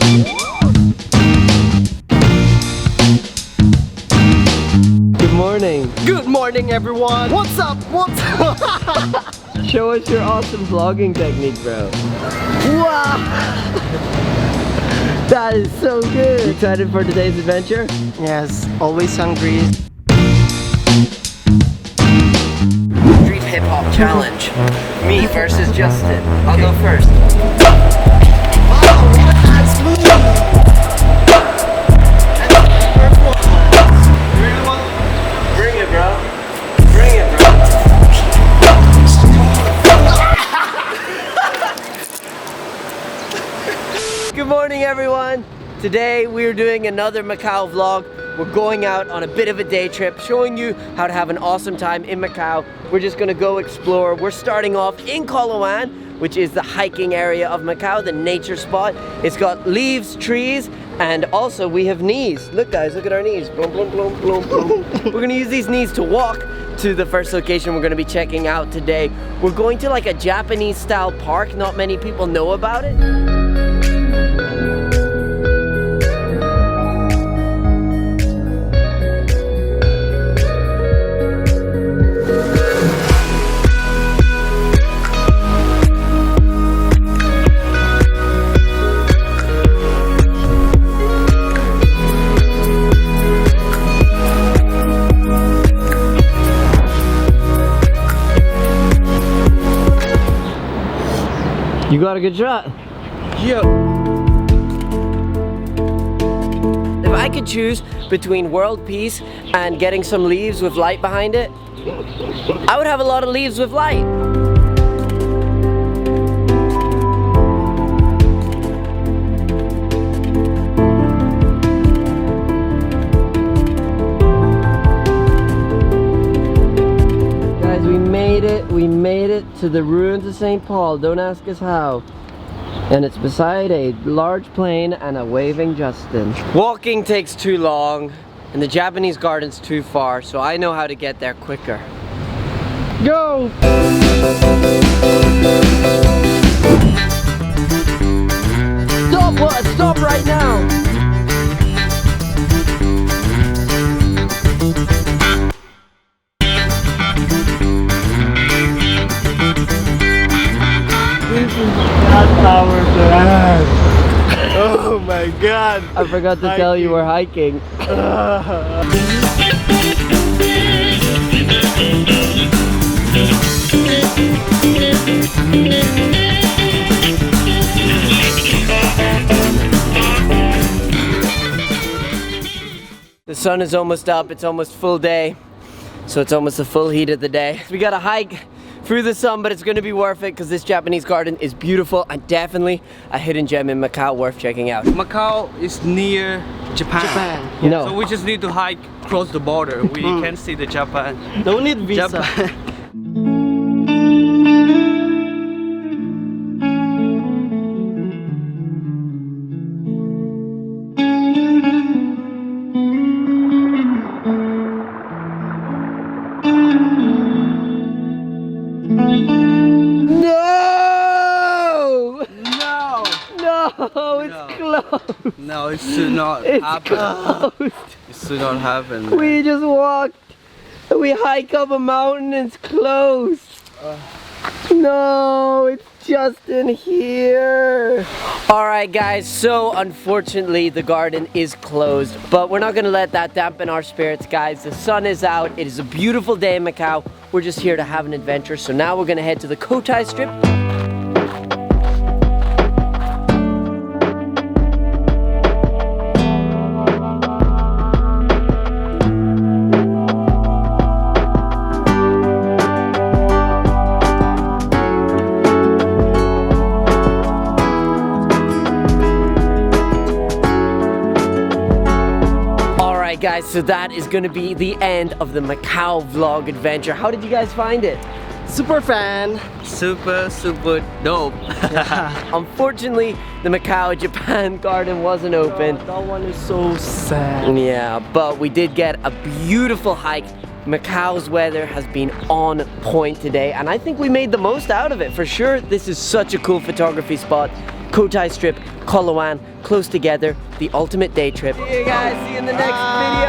Good morning. Good morning, everyone. What's up? What's up? Show us your awesome vlogging technique, bro. Wow. That is so good. You excited for today's adventure? Yes, always hungry. Street hip hop challenge. Me versus Justin. I'll go first. Bring it, bro. Bring it, bro. Good morning, everyone. Today we are doing another Macau vlog. We're going out on a bit of a day trip, showing you how to have an awesome time in Macau. We're just gonna go explore. We're starting off in Coloane, which is the hiking area of Macau, the nature spot. It's got leaves, trees, and also we have knees. Look guys, look at our knees. Boom, boom, boom, boom, boom. We're gonna use these knees to walk to the first location we're gonna be checking out today. We're going to like a Japanese style park. Not many people know about it. You got a good shot. Yeah. If I could choose between world peace and getting some leaves with light behind it, I would have a lot of leaves with light. We made it to the ruins of St. Paul. Don't ask us how. And it's beside a large plane and a waving Justin. Walking takes too long and the Japanese garden's too far, so I know how to get there quicker. Go! Stop what? Stop right now! Oh my god! I forgot to tell you we're hiking. The sun is almost up, it's almost full day, so it's almost the full heat of the day. We gotta hike through the sun, but it's gonna be worth it because this Japanese garden is beautiful and definitely a hidden gem in Macau worth checking out. Macau is near Japan. No. So we just need to hike across the border. We can see the Japan. Don't need visa. No, it's closed. No, it should not happen. Closed. It should not happen. We just walked. We hike up a mountain and it's closed. No, it's just in here. Alright guys, so unfortunately the garden is closed, but we're not gonna let that dampen our spirits, guys. The sun is out. It is a beautiful day in Macau. We're just here to have an adventure. So now we're gonna head to the Cotai Strip. Guys, so that is gonna be the end of the Macau vlog adventure. How did you guys find it? Super fan. Super dope. Unfortunately, the Macau Japan garden wasn't open. That one is so sad. Yeah, but we did get a beautiful hike. Macau's weather has been on point today, and I think we made the most out of it for sure. This is such a cool photography spot. Cotai Strip, Coloane, close together, the ultimate day trip. See you guys, see you in the next video.